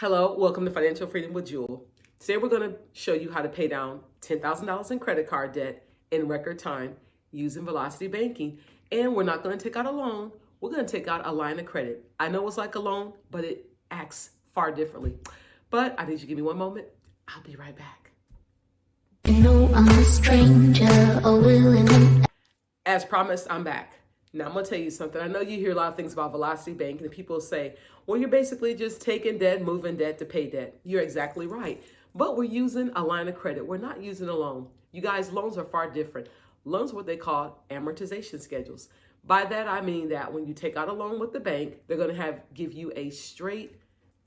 Hello, welcome to Financial Freedom with Jewel. Today we're going to show you how to pay down $10,000 in credit card debt in record time using Velocity Banking. And we're not going to take out a loan, we're going to take out a line of credit. I know it's like a loan, but it acts far differently. But I need you to give me one moment. I'll be right back. You know I'm a stranger, As promised, I'm back. Now, I'm going to tell you something. I know you hear a lot of things about Velocity Banking, and people say, well, you're basically just taking debt, moving debt to pay debt. You're exactly right. But we're using a line of credit. We're not using a loan. You guys, loans are far different. Loans are what they call amortization schedules. By that, I mean that when you take out a loan with the bank, they're going to give you a straight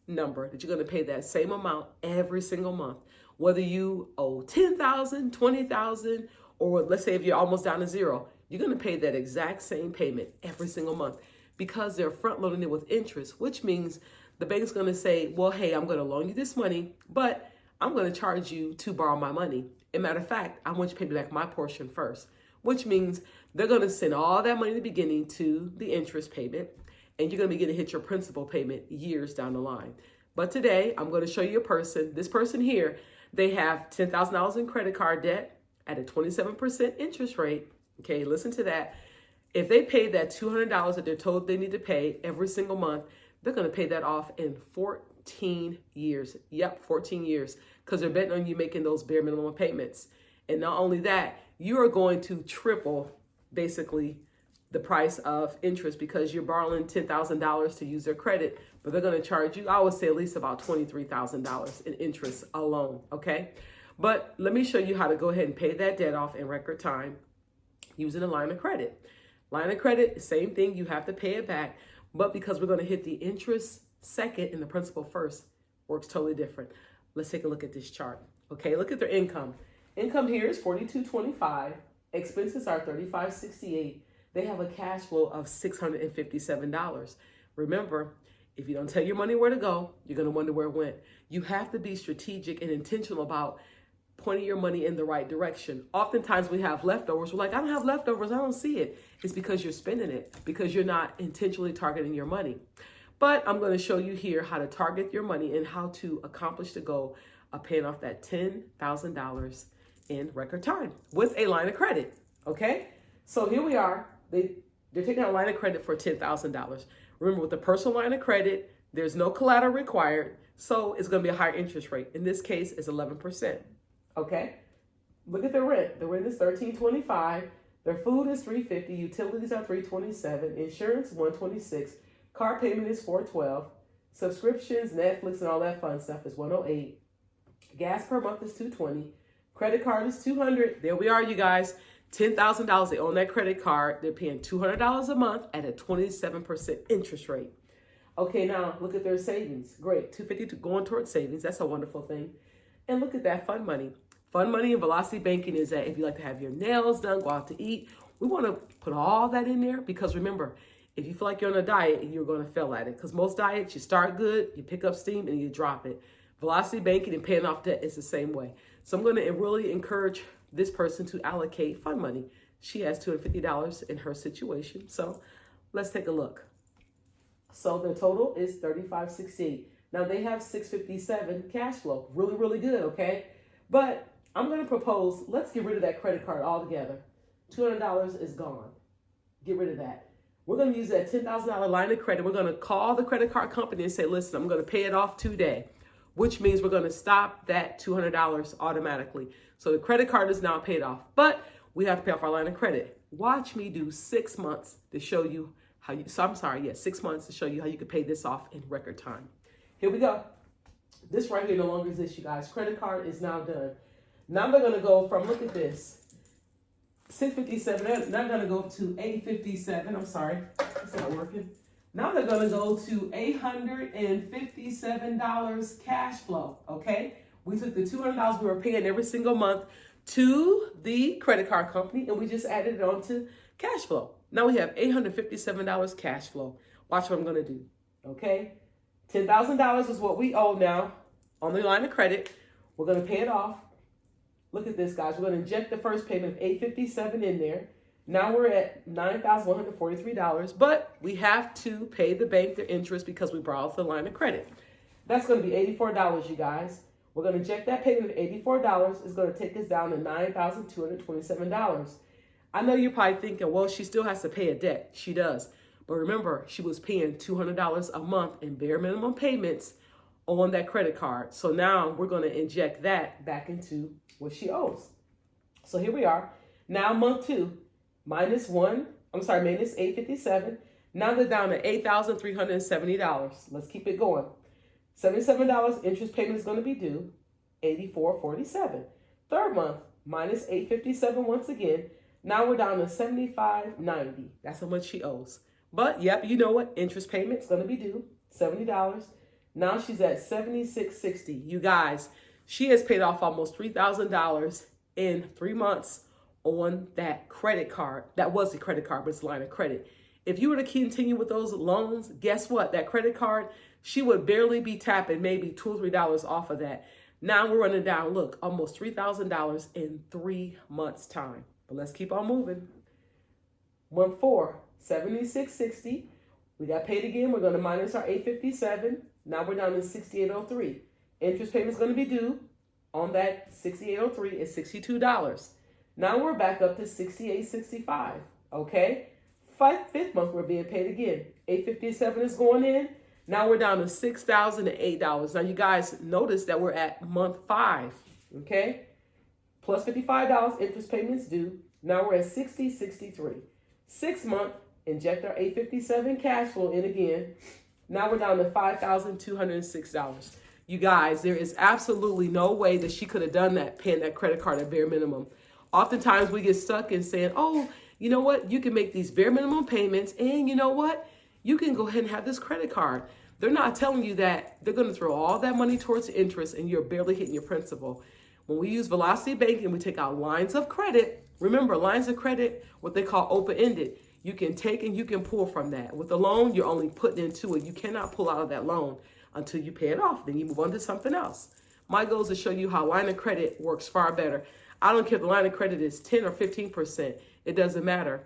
number that you're going to pay that same amount every single month. Whether you owe $10,000, $20,000, or let's say if you're almost down to zero, you're going to pay that exact same payment every single month because they're front loading it with interest, which means the bank's going to say, well, hey, I'm going to loan you this money, but I'm going to charge you to borrow my money. As a matter of fact, I want you to pay me back my portion first, which means they're going to send all that money in the beginning to the interest payment, and you're going to begin to hit your principal payment years down the line. But today, I'm going to show you a person. This person here, they have $10,000 in credit card debt at a 27% interest rate. Okay, listen to that. If they pay that $200 that they're told they need to pay every single month, they're going to pay that off in 14 years. Yep, 14 years, because they're betting on you making those bare minimum payments. And not only that, you are going to triple, basically, the price of interest because you're borrowing $10,000 to use their credit, but they're going to charge you, I would say, at least about $23,000 in interest alone, okay? But let me show you how to go ahead and pay that debt off in record time using a line of credit. Line of credit, same thing, you have to pay it back, but because we're going to hit the interest second and the principal first, works totally different. Let's take a look at this chart. Okay, look at their income. Income here is $42.25. Expenses are $35.68. They have a cash flow of $657. Remember, if you don't tell your money where to go, you're going to wonder where it went. You have to be strategic and intentional about pointing your money in the right direction. Oftentimes we have leftovers. We're like, I don't have leftovers. I don't see it. It's because you're spending it, because you're not intentionally targeting your money. But I'm going to show you here how to target your money and how to accomplish the goal of paying off that $10,000 in record time with a line of credit. Okay? So here we are. They're taking out a line of credit for $10,000. Remember, with the personal line of credit, there's no collateral required. So it's going to be a higher interest rate. In this case, it's 11%. Okay, look at the rent. The rent is $13.25. Their food is $3.50. Utilities are $3.27. Insurance $126. Car payment is $4.12. Subscriptions, Netflix, and all that fun stuff is $108. Gas per month is $220. Credit card is $200. There we are, you guys. $10,000. They own that credit card. They're paying $200 a month at a 27% interest rate. Okay, now look at their savings. Great, $250 going towards savings. That's a wonderful thing. And look at that fun money. Fun money in Velocity Banking is that if you like to have your nails done, go out to eat, we want to put all that in there because remember, if you feel like you're on a diet, you're going to fail at it because most diets, you start good, you pick up steam, and you drop it. Velocity Banking and paying off debt is the same way. So I'm going to really encourage this person to allocate fun money. She has $250 in her situation. So let's take a look. So the total is $35.68. Now they have $657 cash flow. Really, really good, okay? But I'm going to propose, let's get rid of that credit card altogether. $200 is gone. Get rid of that. We're going to use that $10,000 line of credit. We're going to call the credit card company and say, listen, I'm going to pay it off today, which means we're going to stop that $200 automatically. So the credit card is now paid off, but we have to pay off our line of credit. Watch me do 6 months to show you how you, 6 months to show you how you can pay this off in record time. Here we go. This right here no longer exists, you guys. Credit card is now done. Now they're going to go from, look at this, 657. Now they're going to go to 857. I'm sorry, it's not working. Now they're going to go to $857 cash flow, okay? We took the $200 we were paying every single month to the credit card company, and we just added it on to cash flow. Now we have $857 cash flow. Watch what I'm going to do, okay? $10,000 is what we owe now on the line of credit. We're going to pay it off. Look at this, guys. We're going to inject the first payment of $857 in there. Now we're at $9,143, but we have to pay the bank their interest because we borrowed the line of credit. That's going to be $84, you guys. We're going to inject that payment of $84. It's going to take us down to $9,227. I know you're probably thinking, well, she still has to pay a debt. She does. But remember, she was paying $200 a month in bare minimum payments on that credit card. So now we're going to inject that back into what she owes. So here we are. Now month two, minus $857. Now they're down to $8,370. Let's keep it going. $77 interest payment is going to be due, $84.47. Third month, minus $857 once again. Now we're down to $75.90. That's how much she owes. But yep, you know what? Interest payment is going to be due, $70. Now she's at $76.60. You guys, she has paid off almost $3,000 in 3 months on that credit card. That was the credit card, but it's a line of credit. If you were to continue with those loans, guess what? That credit card, she would barely be tapping maybe $2 or $3 off of that. Now we're running down, look, almost $3,000 in 3 months' time. But let's keep on moving. Month four, $76.60. We got paid again. We're going to minus our $857. Now we're down to $68.03. Interest payment is going to be due on that $68.03 is $62. Now we're back up to $68.65. Okay. Fifth month, we're being paid again. $857 is going in. Now we're down to $6,008. Now you guys notice that we're at month 5. Okay. Plus $55 interest payments due. Now we're at $60.63. 6 month, inject our $857 cash flow in again. Now we're down to $5,206. You guys, there is absolutely no way that she could have done that, paying that credit card at bare minimum. Oftentimes we get stuck in saying, oh, you know what? You can make these bare minimum payments and you know what? You can go ahead and have this credit card. They're not telling you that they're going to throw all that money towards interest and you're barely hitting your principal. When we use Velocity Banking, we take out lines of credit. Remember, lines of credit, what they call open-ended. You can take and you can pull from that. With a loan, you're only putting into it. You cannot pull out of that loan until you pay it off. Then you move on to something else. My goal is to show you how line of credit works far better. I don't care if the line of credit is 10 or 15%. It doesn't matter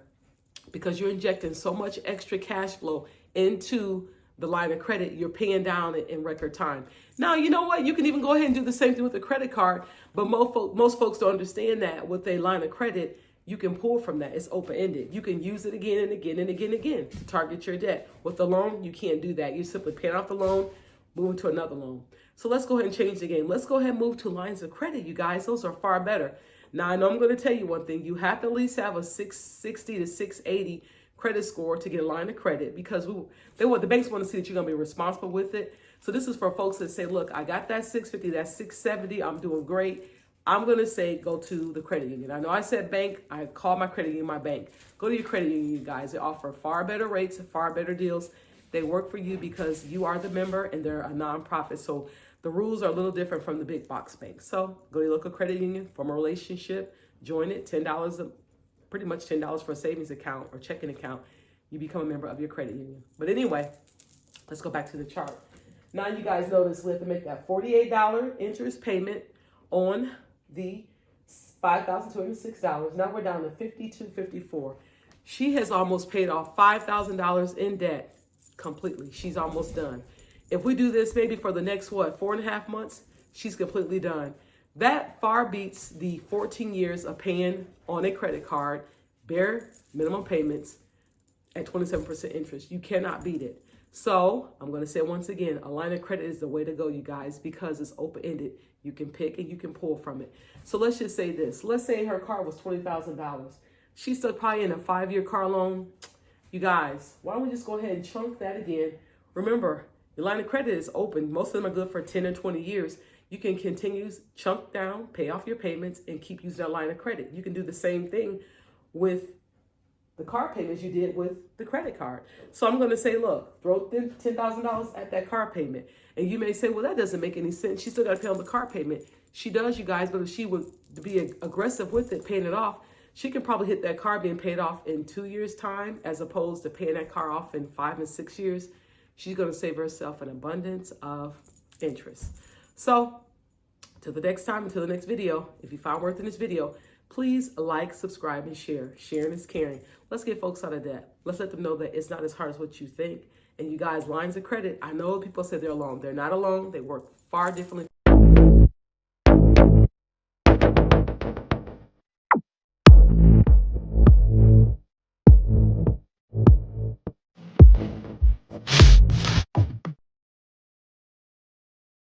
because you're injecting so much extra cash flow into the line of credit, you're paying down it in record time. Now, you know what? You can even go ahead and do the same thing with a credit card, but most folks don't understand that with a line of credit, you can pull from that. It's open-ended. You can use it again and again and again and again to target your debt. With the loan, you can't do that. You simply pay off the loan, move to another loan. So let's go ahead and change the game. Let's go ahead and move to lines of credit, you guys. Those are far better. Now, I know I'm going to tell you one thing. You have to at least have a 660 to 680 credit score to get a line of credit because the banks want to see that you're going to be responsible with it. So this is for folks that say, look, I got that 650, that 670. I'm doing great. I'm going to say go to the credit union. I know I said bank. I call my credit union my bank. Go to your credit union, you guys. They offer far better rates, far better deals. They work for you because you are the member and they're a nonprofit. So the rules are a little different from the big box banks. So go to your local credit union, form a relationship, join it, $10, pretty much $10 for a savings account or checking account. You become a member of your credit union. But anyway, let's go back to the chart. Now you guys notice we have to make that $48 interest payment on the $5,206. Now we're down to $52.54. She has almost paid off $5,000 in debt completely. She's almost done. If we do this maybe for the next, 4.5 months, she's completely done. That far beats the 14 years of paying on a credit card, bare minimum payments at 27% interest. You cannot beat it. So I'm going to say once again, a line of credit is the way to go, you guys, because it's open-ended. You can pick and you can pull from it. So let's just say this. Let's say her car was $20,000. She's still probably in a 5-year car loan. You guys, why don't we just go ahead and chunk that again? Remember, your line of credit is open. Most of them are good for 10 or 20 years. You can continue, chunk down, pay off your payments, and keep using that line of credit. You can do the same thing with the car payments you did with the credit card. So I'm going to say, look, throw $10,000 at that car payment. And you may say, well, that doesn't make any sense. She still got to pay on the car payment. She does, you guys, but if she would be aggressive with it, paying it off, she can probably hit that car being paid off in 2 years' time as opposed to paying that car off in 5 and 6 years. She's going to save herself an abundance of interest. So till the next time, until the next video, if you found worth in this video, please like, subscribe, and share. Sharing is caring. Let's get folks out of debt. Let's let them know that it's not as hard as what you think. And you guys, lines of credit, I know people say they're alone. They're not alone. They work far differently